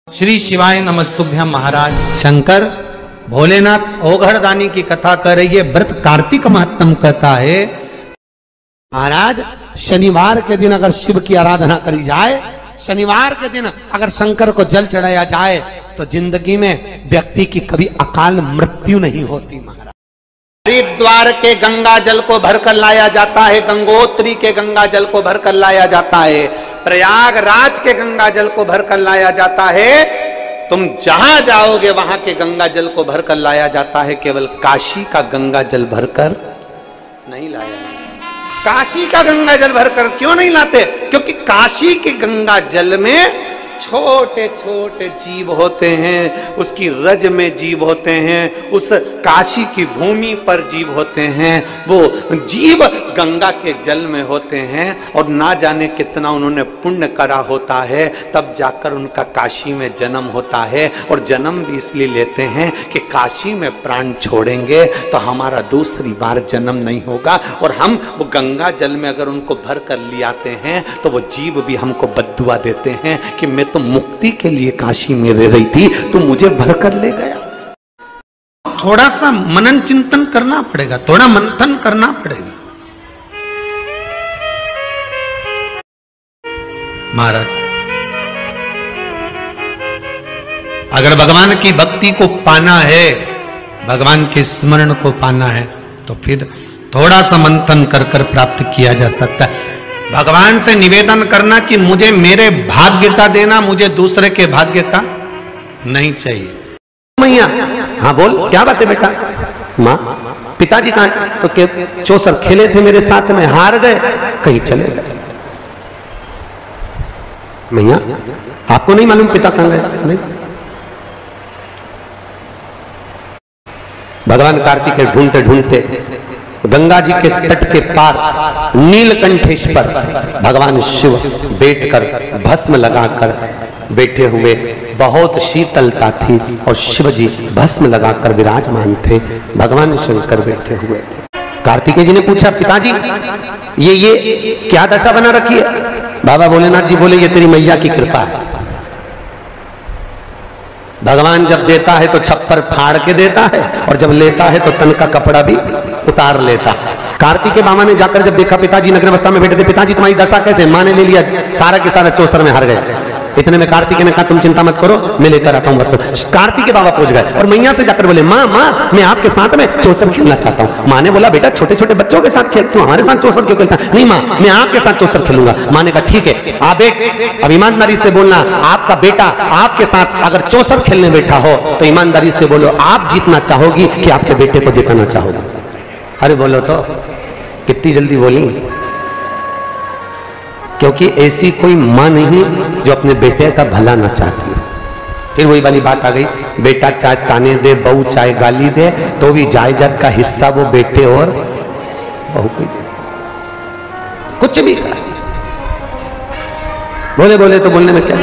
श्री शिवाय नमस्तुभ्यम। महाराज शंकर भोलेनाथ ओघड़दानी की कथा कर रही है। व्रत कार्तिक महत्तम कहता है। महाराज शनिवार के दिन अगर शिव की आराधना करी जाए, शनिवार के दिन अगर शंकर को जल चढ़ाया जाए तो जिंदगी में व्यक्ति की कभी अकाल मृत्यु नहीं होती। महाराज हरिद्वार के गंगा जल को भरकर लाया जाता है, गंगोत्री के गंगा जल को भरकर लाया जाता है, प्रयागराज के गंगा जल को भरकर लाया जाता है। तुम जहां जाओगे वहां के गंगा जल को भरकर लाया जाता है, केवल काशी का गंगा जल भरकर नहीं लाया जाता। काशी का गंगा जल भरकर क्यों नहीं लाते? क्योंकि काशी के गंगा जल में छोटे छोटे जीव होते हैं, उसकी रज में जीव होते हैं, उस काशी की भूमि पर जीव होते हैं। वो जीव गंगा के जल में होते हैं और ना जाने कितना उन्होंने पुण्य करा होता है, तब जाकर उनका काशी में जन्म होता है। और जन्म भी इसलिए लेते हैं कि काशी में प्राण छोड़ेंगे तो हमारा दूसरी बार जन्म नहीं होगा। और हम वो गंगा जल में अगर उनको भर कर ले आते हैं तो वो जीव भी हमको बद्दुआ देते हैं कि मैं तो मुक्ति के लिए काशी में रह रही थी, तू मुझे भर कर ले गया। थोड़ा सा मनन चिंतन करना पड़ेगा, थोड़ा मंथन करना पड़ेगा। महाराज अगर भगवान की भक्ति को पाना है, भगवान के स्मरण को पाना है, तो फिर थोड़ा सा मंथन कर कर प्राप्त किया जा सकता है। भगवान से निवेदन करना कि मुझे मेरे भाग्य का देना, मुझे दूसरे के भाग्य का नहीं चाहिए। मैया हाँ बोल, क्या बात है बेटा? माँ पिताजी कहाँ? तो के चौसर खेले थे मेरे साथ में, हार गए, कहीं चले गए। मैया आपको नहीं मालूम पिता कहाँ गए? नहीं। भगवान कार्तिक के ढूंढते ढूंढते गंगा जी के तट के पार नीलकंठेश्वर भगवान शिव बैठकर भस्म लगाकर बैठे हुए, बहुत शीतलता थी और शिव जी भस्म लगाकर विराजमान थे। भगवान शंकर बैठे हुए थे। कार्तिकेय जी ने पूछा, पिताजी ये क्या दशा बना रखी है? बाबा भोलेनाथ जी बोले, ये तेरी मैया की कृपा है। भगवान जब देता है तो छप्पर फाड़ के देता है और जब लेता है तो तन का कपड़ा भी उतार लेता है। कार्तिकेय मामा ने जाकर जब देखा पिताजी नग्न अवस्था में बैठे थे, पिताजी तुम्हारी दशा कैसे? मां ने ले लिया, सारा के सारा चौसर में हार गया। इतने में कार्तिकेय ने कहा, तुम चिंता मत करो, मैं लेकर आता हूं वस्त्र। कार्तिकेय बाबा पहुंच गए और मैया से जाकर बोले, माँ मैं आपके साथ में चौसर खेलना चाहता हूं। माँ ने बोला, बेटा छोटे छोटे बच्चों के साथ खेल, तू हमारे साथ चौसर क्यों खेलता? नहीं माँ, मैं आपके साथ चौसर खेलूंगा। माँ ने कहा, ठीक है आप एक अब ईमानदारी से बोलना, आपका बेटा आपके साथ अगर चौसर खेलने बैठा हो तो ईमानदारी से बोलो, आप जीतना चाहोगी कि आपके बेटे को जिताना चाहोगी? अरे बोलो तो, कितनी जल्दी बोली। क्योंकि ऐसी कोई मां नहीं जो अपने बेटे का भला ना चाहती है। फिर वही वाली बात आ गई, बेटा चाहे ताने दे, बहू चाहे गाली दे, तो भी जायदाद का हिस्सा वो बेटे और बहू को दे, कुछ भी करा। बोले बोले तो बोलने में क्या।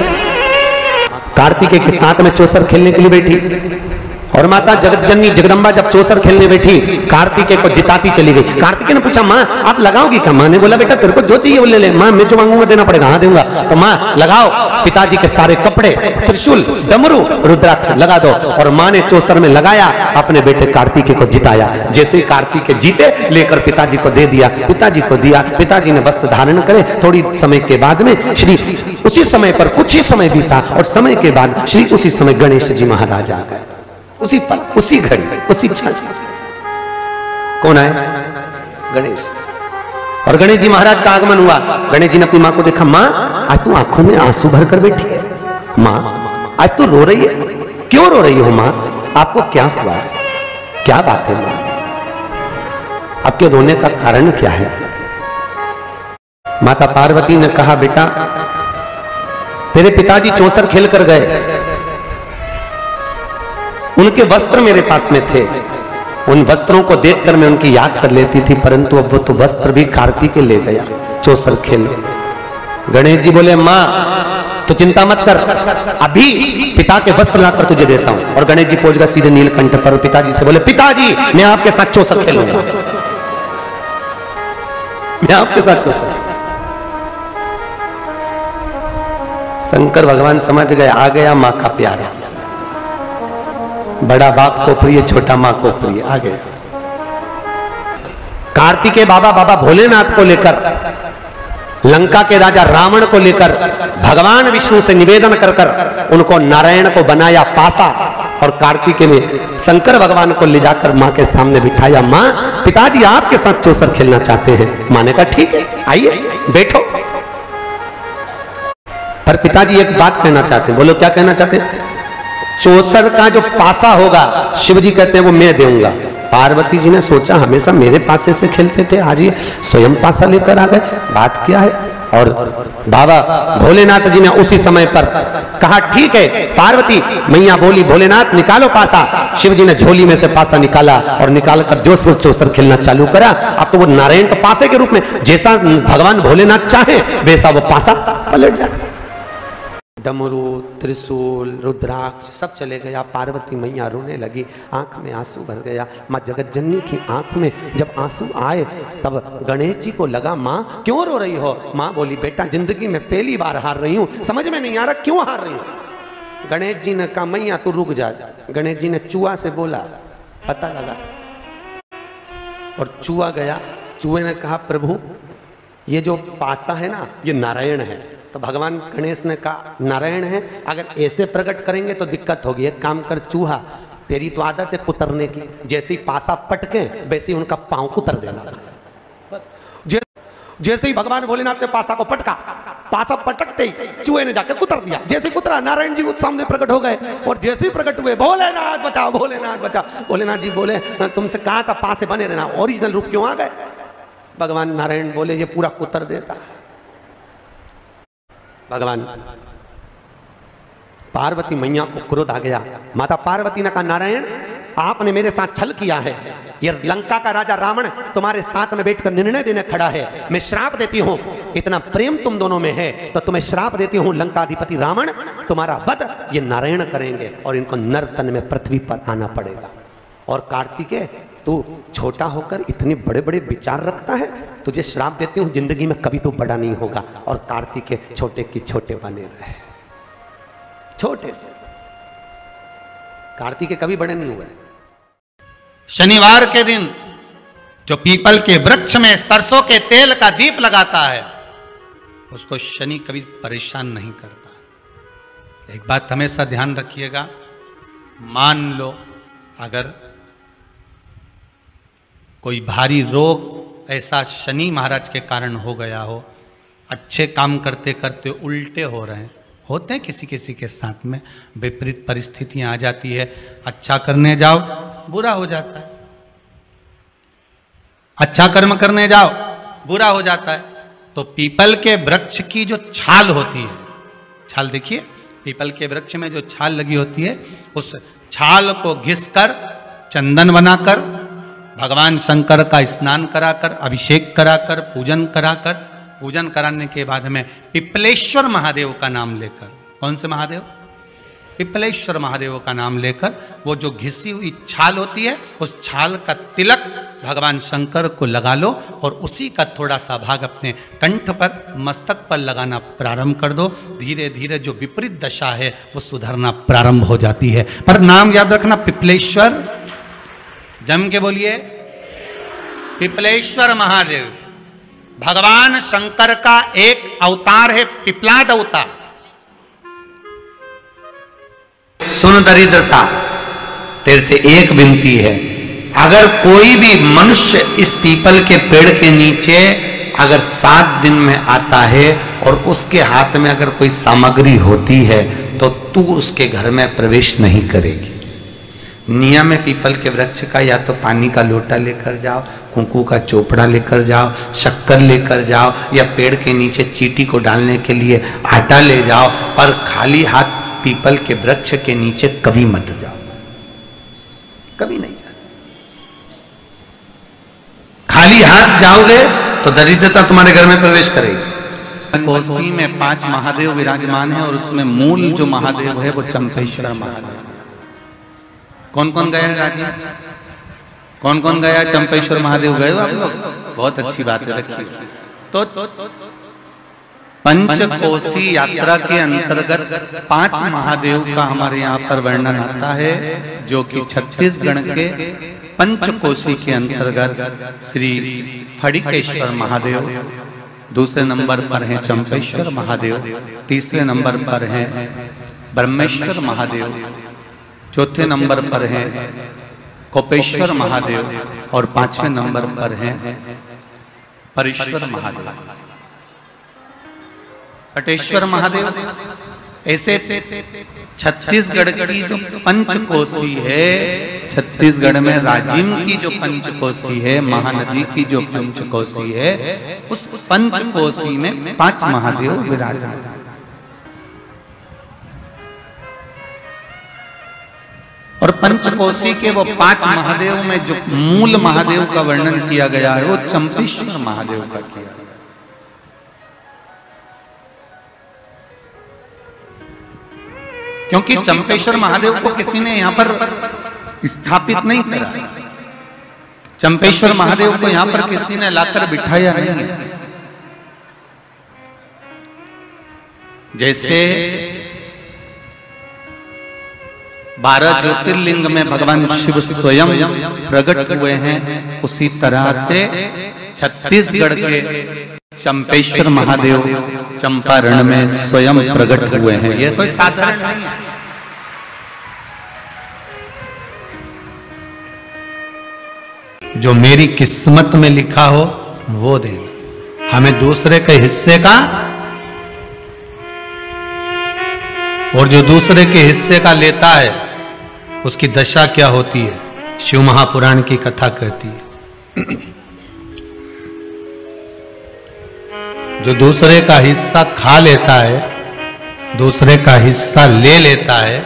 कार्तिकेय के साथ में चौसर खेलने के लिए बैठी और माता जगत जननी जगदम्बा जब चौसर खेलने बैठी, कार्तिकेय को जिताती चली गई। कार्तिकेय ने पूछा, माँ आप लगाओगी क्या? माँ ने बोला, बेटा तेरे को जो चाहिए वो ले ले। माँ मैं जो मांगूंगा देना पड़ेगा। हाँ दूंगा। तो माँ लगाओ। पिताजी के सारे कपड़े, त्रिशूल, डमरू, रुद्राक्ष लगा दो। और माँ ने चौसर में लगाया, अपने बेटे कार्तिकेय को जिताया। जैसे ही कार्तिकेय जीते, लेकर पिताजी को दे दिया, पिताजी को दिया। पिताजी ने वस्त्र धारण करे। थोड़ी समय के बाद में श्री उसी समय पर कुछ ही समय बीता और समय के बाद श्री उसी समय गणेश जी महाराज आ गए। उसी पल, उसी घड़ी, उसी क्षण। कौन आए? गणेश। और गणेश जी महाराज का आगमन हुआ। गणेश जी ने अपनी मां को देखा, मां आज तू आंखों में आंसू भरकर बैठी है। मां आज तू रो रही है, क्यों रो रही हो? मां आपको क्या हुआ? क्या बात है मां? आपके रोने का कारण क्या है? माता पार्वती ने कहा, बेटा तेरे पिताजी चौसर खेल कर गए, उनके वस्त्र मेरे पास में थे, उन वस्त्रों को देखकर मैं उनकी याद कर लेती थी, परंतु अब वो तो वस्त्र भी कार्तिकेय ले गया चौसर खेल। गणेश जी बोले, मां तो चिंता मत कर, अभी पिता के वस्त्र लाकर तुझे देता हूं। और गणेश जी पहुंच गए सीधे नीलकंठ पर। पिताजी से बोले, पिताजी मैं आपके साथ चौसर खेलूंगा, मैं आपके साथ चौसर। शंकर भगवान समझ गए, आ गया माँ का प्यारा, बड़ा बाप को प्रिय, छोटा माँ को प्रिय, आ गया। कार्तिकेय बाबा भोलेनाथ को लेकर, लंका के राजा रावण को लेकर भगवान विष्णु से निवेदन कर कर उनको नारायण को बनाया पासा, और कार्तिकेय ने शंकर भगवान को ले जाकर माँ के सामने बिठाया। माँ, पिताजी आपके साथ चौसर खेलना चाहते हैं। माँ ने कहा ठीक है, आइए बैठो। पर पिताजी एक बात कहना चाहते हैं। बोलो, क्या कहना चाहते हैं? चौसर का जो पासा होगा, शिव जी कहते हैं वो मैं दूंगा। पार्वती जी ने सोचा हमेशा मेरे पासे से खेलते थे, आज ये स्वयं पासा लेकर आ गए, बात क्या है? और बाबा भोलेनाथ जी ने उसी समय पर कहा ठीक है। पार्वती मैया बोली, भोलेनाथ निकालो पासा। शिव जी ने झोली में से पासा निकाला और निकालकर जो सो चौसर खेलना चालू करा। अब तो वो नारायण तो पासे के रूप में, जैसा भगवान भोलेनाथ चाहे वैसा वो पासा पलट जाए। डमरू, त्रिशूल, रुद्राक्ष सब चले गया। पार्वती मैया रोने लगी, आंख में आंसू भर गया। माँ जगत जननी की आंख में जब आंसू आए तब गणेश जी को लगा, माँ क्यों रो रही हो? माँ बोली, बेटा जिंदगी में पहली बार हार रही हूँ, समझ में नहीं आ रहा क्यों हार रही हूँ। गणेश जी ने कहा, मैया तू रुक जा। गणेश जी ने चूहा से बोला, पता लगा, और चूहा गया। चूहे ने कहा, प्रभु ये जो पासा है ना, ये नारायण है। तो भगवान गणेश ने कहा, नारायण है, अगर ऐसे प्रकट करेंगे तो दिक्कत होगी। एक काम कर चूहा, तेरी तो आदत है कुतरने की, जैसे ही पासा पटके वैसे ही उनका पांव कुतर देना। जैसे ही भगवान भोलेनाथ ने पासा को पटका, पासा पटकते ही चूहे ने जाकर कुतर दिया। जैसे कुतरा, नारायण जी उस सामने प्रकट हो गए, और जैसे ही प्रकट हुए, भोलेनाथ बचाओ, भोलेनाथ बचाओ। भोलेनाथ जी बोले, तुमसे कहा था पासे बने रहना, ओरिजिनल रूप क्यों आ गए? भगवान नारायण बोले, ये पूरा कुतर देता। भगवान पार्वती मैया को क्रोध आ गया। माता पार्वती ने कहा, नारायण आपने मेरे साथ छल किया है। ये लंका का राजा रावण तुम्हारे साथ में बैठकर निर्णय देने खड़ा है। मैं श्राप देती हूं, इतना प्रेम तुम दोनों में है तो तुम्हें श्राप देती हूं, लंकाधिपति रावण तुम्हारा वध ये नारायण करेंगे और इनको नर तन में पृथ्वी पर आना पड़ेगा। और कार्तिकेय, तू छोटा होकर इतने बड़े बड़े विचार रखता है, तुझे श्राप देती हूं, जिंदगी में कभी तू बड़ा नहीं होगा। और कार्तिकेय छोटे की छोटे बने रहे, छोटे से। कार्तिकेय कभी बड़े नहीं हुए। शनिवार के दिन जो पीपल के वृक्ष में सरसों के तेल का दीप लगाता है, उसको शनि कभी परेशान नहीं करता। एक बात हमेशा ध्यान रखिएगा, मान लो अगर कोई भारी रोग ऐसा शनि महाराज के कारण हो गया हो, अच्छे काम करते करते उल्टे हो रहे हैं, होते हैं किसी किसी के साथ में, विपरीत परिस्थितियां आ जाती है। अच्छा करने जाओ बुरा हो जाता है, अच्छा कर्म करने जाओ बुरा हो जाता है। तो पीपल के वृक्ष की जो छाल होती है, छाल देखिए, पीपल के वृक्ष में जो छाल लगी होती है, उस छाल को घिसकर चंदन बनाकर भगवान शंकर का स्नान कराकर, अभिषेक कराकर, पूजन कराने के बाद में पिपलेश्वर महादेव का नाम लेकर, कौन से महादेव? पिपलेश्वर महादेव का नाम लेकर वो जो घिसी हुई छाल होती है, उस छाल का तिलक भगवान शंकर को लगा लो और उसी का थोड़ा सा भाग अपने कंठ पर, मस्तक पर लगाना प्रारंभ कर दो। धीरे धीरे जो विपरीत दशा है वो सुधरना प्रारंभ हो जाती है। पर नाम याद रखना, पिपलेश्वर, जम के बोलिए, पिपलेश्वर महादेव भगवान शंकर का एक अवतार है, पिपलाद अवतार। सुन दरिद्रता, तेरे से एक विनती है, अगर कोई भी मनुष्य इस पीपल के पेड़ के नीचे अगर 7 दिन में आता है और उसके हाथ में अगर कोई सामग्री होती है तो तू उसके घर में प्रवेश नहीं करेगी। नियम है पीपल के वृक्ष का, या तो पानी का लोटा लेकर जाओ, कुंकू का चोपड़ा लेकर जाओ, शक्कर लेकर जाओ, या पेड़ के नीचे चींटी को डालने के लिए आटा ले जाओ, पर खाली हाथ पीपल के वृक्ष के नीचे कभी मत जाओ, कभी नहीं जाओ। खाली हाथ जाओगे तो दरिद्रता तुम्हारे घर में प्रवेश करेगी। कोसी में 5 महादेव विराजमान है और उसमें मूल जो महादेव है वो चंपेश्वर महादेव। कौन कौन गया है राजी? कौन कौन गया है चंपेश्वर महादेव? गए हो आप लोग? बहुत अच्छी बात है, रखिए। तो पंचकोसी यात्रा के अंतर्गत 5 महादेव का हमारे यहाँ पर वर्णन आता है, जो कि छत्तीसगढ़ के पंचकोसी के अंतर्गत श्री फड़िकेश्वर महादेव, दूसरे नंबर पर हैं चंपेश्वर महादेव, तीसरे नंबर पर हैं ब्रह्मेश्वर महादेव, चौथे नंबर पर हैं कोपेश्वर महादेव और 5वें नंबर पर हैं परेश्वर महादेव, पटेश्वर महादेव। ऐसे छत्तीसगढ़ की जो पंचकोसी है, छत्तीसगढ़ में राजिम की जो पंचकोसी है, महानदी की जो पंचकोसी है, उस पंचकोसी में 5 महादेव विराजमान। और पंचकोसी के वो 5 महादेव में जो मूल महादेव का वर्णन किया गया है वो चंपेश्वर महादेव का किया गया। क्योंकि चंपेश्वर महादेव को किसी ने यहां पर स्थापित नहीं करा, चंपेश्वर महादेव को यहां पर किसी ने लाकर बिठाया नहीं है। जैसे 12 ज्योतिर्लिंग में भगवान शिव स्वयं प्रकट हुए हैं, उसी तरह से छत्तीसगढ़ के चंपेश्वर महादेव चंपारण में स्वयं प्रकट हुए हैं। यह कोई साधारण नहीं है। जो मेरी किस्मत में लिखा हो वो देना, हमें दूसरे के हिस्से का, और जो दूसरे के हिस्से का लेता है उसकी दशा क्या होती है, शिव महापुराण की कथा कहती है। जो दूसरे का हिस्सा खा लेता है, दूसरे का हिस्सा ले लेता है,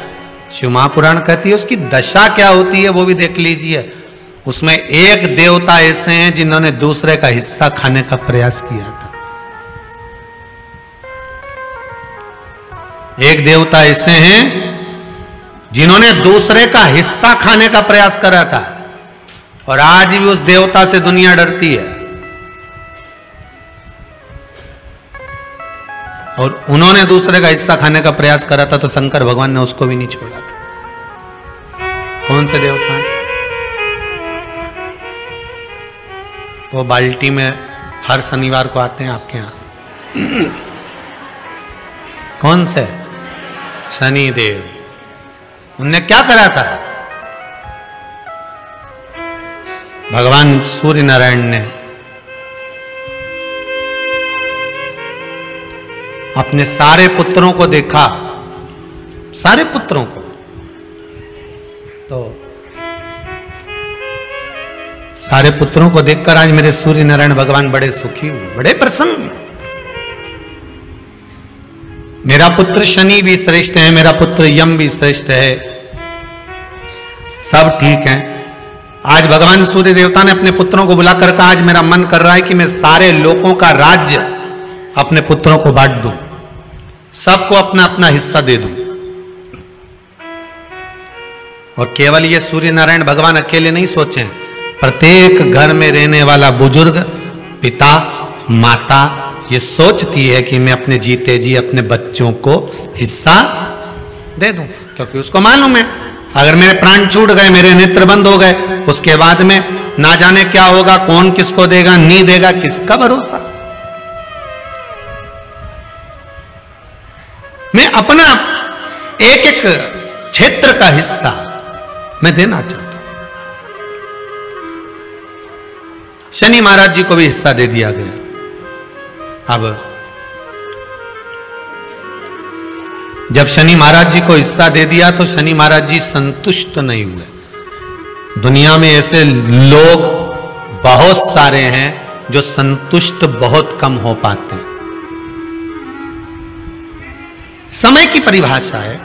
शिव महापुराण कहती है उसकी दशा क्या होती है वो भी देख लीजिए। उसमें एक देवता ऐसे हैं जिन्होंने दूसरे का हिस्सा खाने का प्रयास किया था। एक देवता ऐसे हैं जिन्होंने दूसरे का हिस्सा खाने का प्रयास करा था, और आज भी उस देवता से दुनिया डरती है। और उन्होंने दूसरे का हिस्सा खाने का प्रयास करा था तो शंकर भगवान ने उसको भी नहीं छोड़ा था। कौन से देवता हैं? वो बाल्टी में हर शनिवार को आते हैं आपके यहां। कौन से? शनि देव। उनने क्या करा था? भगवान सूर्य नारायण ने अपने सारे पुत्रों को देखा, सारे पुत्रों को, तो सारे पुत्रों को देखकर आज मेरे सूर्य नारायण भगवान बड़े सुखी हुए, बड़े प्रसन्न। मेरा पुत्र शनि भी श्रेष्ठ है, मेरा पुत्र यम भी श्रेष्ठ है, सब ठीक है। आज भगवान सूर्य देवता ने अपने पुत्रों को बुलाकर कहा, आज मेरा मन कर रहा है कि मैं सारे लोगों का राज्य अपने पुत्रों को बांट दूं, सबको अपना अपना हिस्सा दे दूं। और केवल ये सूर्य नारायण भगवान अकेले नहीं सोचे, प्रत्येक घर में रहने वाला बुजुर्ग, पिता, माता ये सोचती है कि मैं अपने जीते जी अपने बच्चों को हिस्सा दे दूं, क्योंकि उसको मालूम है अगर मेरे प्राण छूट गए, मेरे नेत्र बंद हो गए, उसके बाद में ना जाने क्या होगा, कौन किसको देगा, नहीं देगा, किसका भरोसा। मैं अपना एक एक क्षेत्र का हिस्सा मैं देना चाहता हूं। शनि महाराज जी को भी हिस्सा दे दिया गया। अब जब शनि महाराज जी को हिस्सा दे दिया तो शनि महाराज जी संतुष्ट नहीं हुए। दुनिया में ऐसे लोग बहुत सारे हैं जो संतुष्ट बहुत कम हो पाते हैं। समय की परिभाषा है,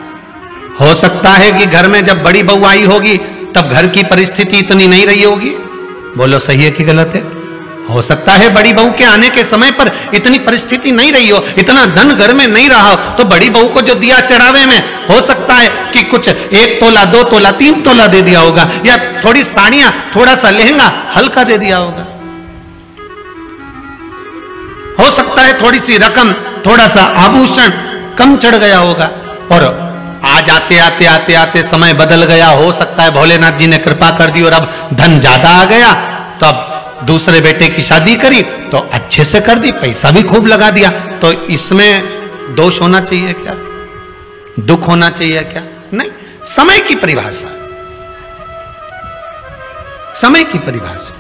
हो सकता है कि घर में जब बड़ी बहू आई होगी तब घर की परिस्थिति इतनी नहीं रही होगी, बोलो सही है कि गलत है? हो सकता है बड़ी बहू के आने के समय पर इतनी परिस्थिति नहीं रही हो, इतना धन घर में नहीं रहा हो, तो बड़ी बहू को जो दिया चढ़ावे में हो सकता है कि कुछ 1 तोला 2 तोला 3 तोला दे दिया होगा, या थोड़ी साड़ियां, थोड़ा सा लहंगा हल्का दे दिया होगा। हो सकता है थोड़ी सी रकम थोड़ा सा आभूषण कम चढ़ गया होगा, और आज आते आते आते आते समय बदल गया, हो सकता है भोलेनाथ जी ने कृपा कर दी और अब धन ज्यादा आ गया, तो अब दूसरे बेटे की शादी करी तो अच्छे से कर दी, पैसा भी खूब लगा दिया, तो इसमें दोष होना चाहिए क्या, दुख होना चाहिए क्या? नहीं, समय की परिभाषा, समय की परिभाषा।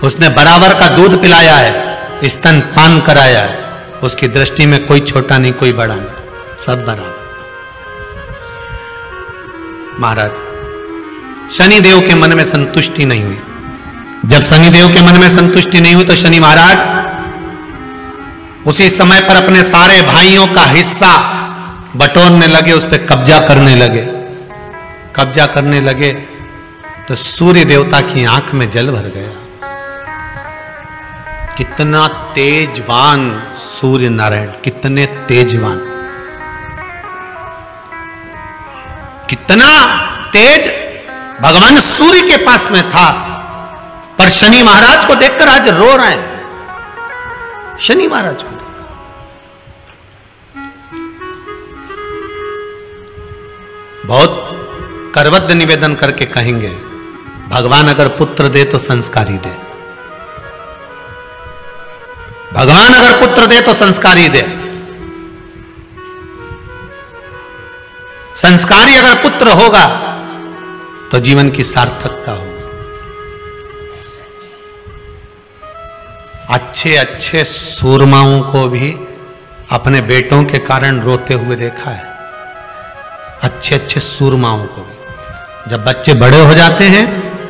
उसने बराबर का दूध पिलाया है, स्तन पान कराया है, उसकी दृष्टि में कोई छोटा नहीं कोई बड़ा नहीं, सब बराबर। महाराज शनिदेव के मन में संतुष्टि नहीं हुई। जब शनिदेव के मन में संतुष्टि नहीं हुई तो शनि महाराज उसी समय पर अपने सारे भाइयों का हिस्सा बटोरने लगे, उस पर कब्जा करने लगे। कब्जा करने लगे तो सूर्य देवता की आंख में जल भर गया। कितना तेजवान सूर्य नारायण, कितने तेजवान, कितना तेज भगवान सूर्य के पास में था, पर शनि महाराज को देखकर आज रो रहे हैं। शनि महाराज को देखकर बहुत करवद्ध निवेदन करके कहेंगे, भगवान अगर पुत्र दे तो संस्कारी दे, भगवान अगर पुत्र दे तो संस्कारी दे। संस्कारी अगर पुत्र होगा तो जीवन की सार्थकता होगी। अच्छे अच्छे सूरमाओं को भी अपने बेटों के कारण रोते हुए देखा है। अच्छे अच्छे सूरमाओं को भी जब बच्चे बड़े हो जाते हैं,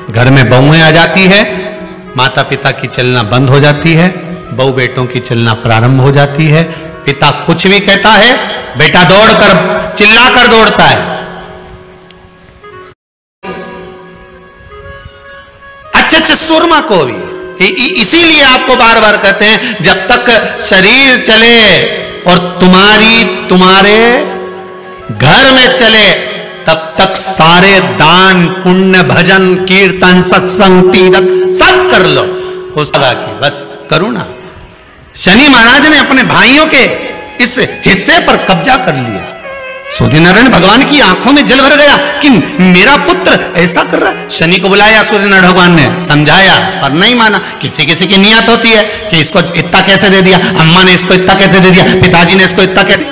घर में बहुएं आ जाती है, माता पिता की चलना बंद हो जाती है, बहू बेटों की चलना प्रारंभ हो जाती है। पिता कुछ भी कहता है, बेटा दौड़कर चिल्लाकर दौड़ता है। अच्छे अच्छे सूरमा को भी, इसीलिए आपको बार बार कहते हैं, जब तक शरीर चले और तुम्हारे घर में चले, तब तक सारे दान पुण्य भजन कीर्तन सत्संग तीर्थ सब कर लो। उसका की बस करुणा। शनि महाराज ने अपने भाइयों के इस हिस्से पर कब्जा कर लिया। सूर्यनारायण भगवान की आंखों में जल भर गया कि मेरा पुत्र ऐसा कर रहा है। शनि को बुलाया सूर्यनारायण भगवान ने, समझाया पर नहीं माना। किसी किसी की नियत होती है कि इसको इतना कैसे दे दिया, अम्मा ने इसको इतना कैसे दे दिया, पिताजी ने इसको इतना कैसे,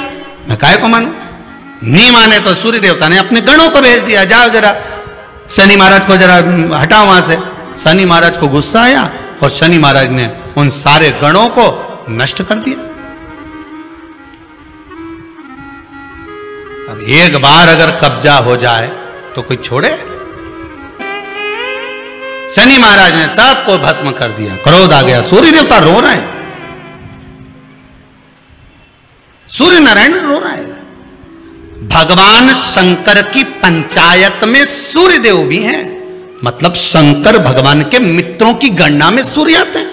मैं काहे को मानूं। नहीं माने तो सूर्य देवता ने अपने गणों को भेज दिया, जाओ जरा शनि महाराज को जरा हटाओ वहां से। शनि महाराज को गुस्सा आया और शनि महाराज ने उन सारे गणों को नष्ट कर दिया। अब एक बार अगर कब्जा हो जाए तो कोई छोड़े। शनि महाराज ने सबको भस्म कर दिया, क्रोध आ गया। सूर्य देवता रो रहे हैं, सूर्य नारायण रो रहा है। भगवान शंकर की पंचायत में सूर्य देव भी हैं, मतलब शंकर भगवान के मित्रों की गणना में सूर्य आते हैं।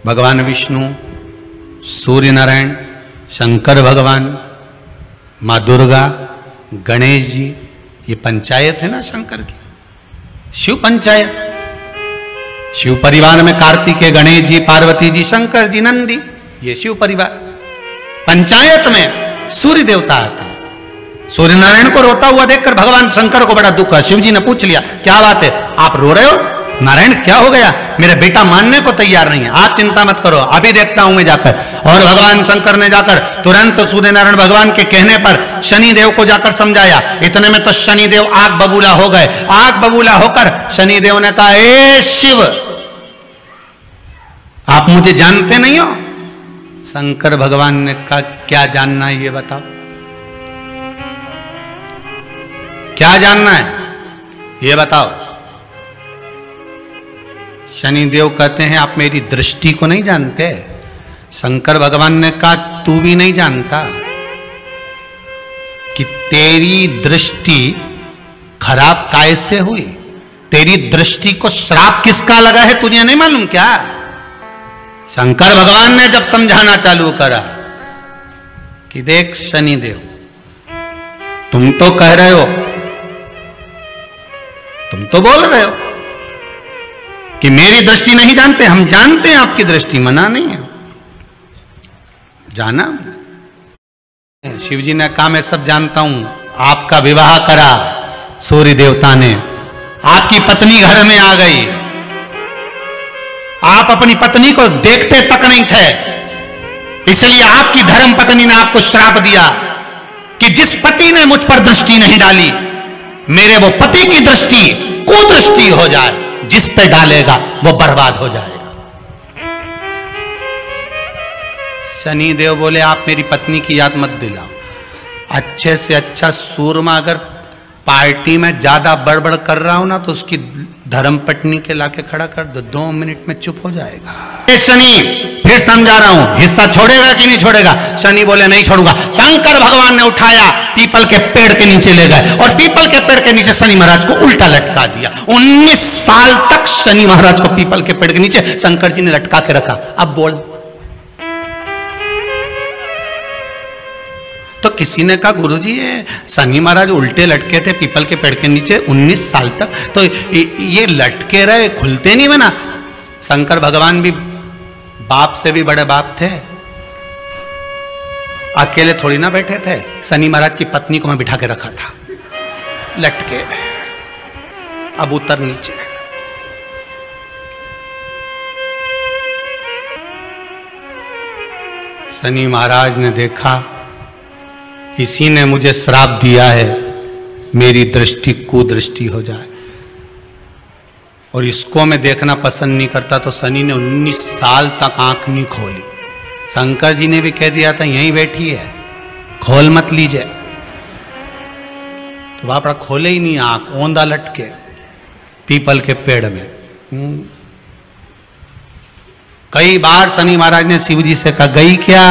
भगवान विष्णु, सूर्य नारायण, शंकर भगवान, मां दुर्गा, गणेश जी, ये पंचायत है ना शंकर की, शिव पंचायत। शिव परिवार में कार्तिकेय, गणेश जी, पार्वती जी, शंकर जी, नंदी, ये शिव परिवार। पंचायत में सूर्य देवता आते हैं। सूर्य नारायण को रोता हुआ देखकर भगवान शंकर को बड़ा दुख है। शिव जी ने पूछ लिया, क्या बात है, आप रो रहे हो? नारायण क्या हो गया? मेरा बेटा मानने को तैयार नहीं है। आप चिंता मत करो, अभी देखता हूं मैं जाकर। और भगवान शंकर ने जाकर तुरंत सूर्य नारायण भगवान के कहने पर शनि देव को जाकर समझाया। इतने में तो शनि देव आग बबूला हो गए। आग बबूला होकर शनि देव ने कहा, ए शिव, आप मुझे जानते नहीं हो? शंकर भगवान ने कहा, क्या जानना है ये बताओ, क्या जानना है ये बताओ। शनिदेव कहते हैं, आप मेरी दृष्टि को नहीं जानते। शंकर भगवान ने कहा, तू भी नहीं जानता कि तेरी दृष्टि खराब कैसे हुई। तेरी दृष्टि को श्राप किसका लगा है तुझे नहीं मालूम क्या? शंकर भगवान ने जब समझाना चालू करा कि देख शनिदेव, तुम तो कह रहे हो, तुम तो बोल रहे हो कि मेरी दृष्टि नहीं जानते, हम जानते हैं आपकी दृष्टि, मना नहीं है, जाना। शिव जी ने कहा मैं सब जानता हूं, आपका विवाह करा सूर्य देवता ने, आपकी पत्नी घर में आ गई, आप अपनी पत्नी को देखते तक नहीं थे, इसलिए आपकी धर्म पत्नी ने आपको श्राप दिया कि जिस पति ने मुझ पर दृष्टि नहीं डाली, मेरे वो पति की दृष्टि कुदृष्टि हो जाए, जिस पे डालेगा वो बर्बाद हो जाएगा। शनि देव बोले आप मेरी पत्नी की याद मत दिलाओ, अच्छे से अच्छा सूरमा अगर पार्टी में ज्यादा बड़बड़ कर रहा हूं ना तो उसकी धर्म पत्नी के लाके खड़ा कर दो, 2 मिनट में चुप हो जाएगा। शनि फिर समझा रहा हूं, हिस्सा छोड़ेगा कि नहीं छोड़ेगा? शनि बोले नहीं छोड़ूंगा। शंकर भगवान ने उठाया, पीपल के पेड़ के नीचे ले गए और पीपल के पेड़ के नीचे शनि महाराज को उल्टा लटका दिया। 19 साल तक शनि महाराज को पीपल के पेड़ के नीचे शंकर जी ने लटका के रखा। अब बोल, तो किसी ने कहा गुरुजी ये शनि महाराज उल्टे लटके थे पीपल के पेड़ के नीचे 19 साल तक, तो ये लटके रहे, खुलते नहीं बना। शंकर भगवान भी बाप से भी बड़े बाप थे, अकेले थोड़ी ना बैठे थे। शनि महाराज की पत्नी को मैं बिठा के रखा था, लटके, अब उतर नीचे। शनि महाराज ने देखा इसी ने मुझे श्राप दिया है, मेरी दृष्टि कुदृष्टि हो जाए, और इसको मैं देखना पसंद नहीं करता। तो शनि ने 19 साल तक आंख नहीं खोली। शंकर जी ने भी कह दिया था यहीं बैठी है, खोल मत लीजिए, तो बाप रा खोले ही नहीं आंख, ओंधा लटके पीपल के पेड़ में। कई बार शनि महाराज ने शिव जी से कहा गई क्या?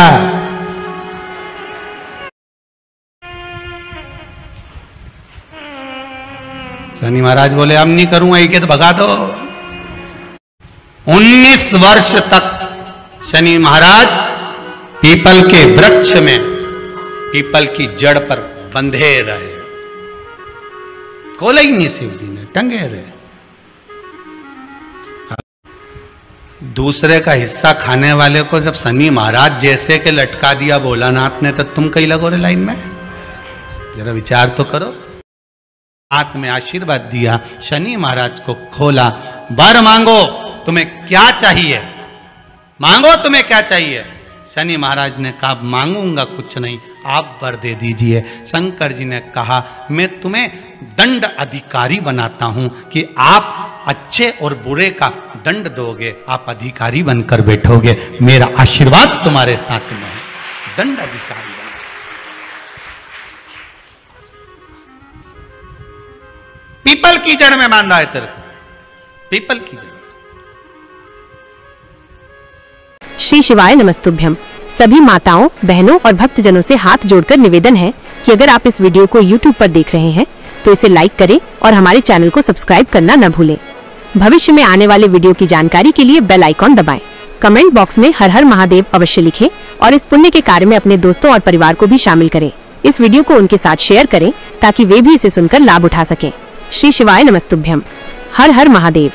शनि महाराज बोले अब नहीं करूंगा, ये तो भगा दो। 19 वर्ष तक शनि महाराज पीपल के वृक्ष में, पीपल की जड़ पर बंधे रहे, खोले ही नहीं शिव जी ने, टंगे रहे। दूसरे का हिस्सा खाने वाले को जब शनि महाराज जैसे के लटका दिया भोलानाथ ने, तो तुम कहीं लगो रे लाइन में, जरा विचार तो करो। हाथ में आशीर्वाद दिया, शनि महाराज को खोला, वर मांगो तुम्हें क्या चाहिए, मांगो तुम्हें क्या चाहिए। शनि महाराज ने कहा मांगूंगा कुछ नहीं, आप वर दे दीजिए। शंकर जी ने कहा मैं तुम्हें दंड अधिकारी बनाता हूं कि आप अच्छे और बुरे का दंड दोगे, आप अधिकारी बनकर बैठोगे, मेरा आशीर्वाद तुम्हारे साथ में है, दंड अधिकारी। पीपल की जड़ में बांधा है तेरे को, पीपल की जड़। श्री शिवाय नमस्तुभ्यम। सभी माताओं, बहनों और भक्तजनों से हाथ जोड़कर निवेदन है कि अगर आप इस वीडियो को YouTube पर देख रहे हैं तो इसे लाइक करें और हमारे चैनल को सब्सक्राइब करना न भूलें। भविष्य में आने वाले वीडियो की जानकारी के लिए बेल आइकॉन दबाएं। कमेंट बॉक्स में हर हर महादेव अवश्य लिखें और इस पुण्य के कार्य में अपने दोस्तों और परिवार को भी शामिल करें। इस वीडियो को उनके साथ शेयर करें ताकि वे भी इसे सुनकर लाभ उठा सकें। श्री शिवाय नमस्तुभ्यम। हर हर महादेव।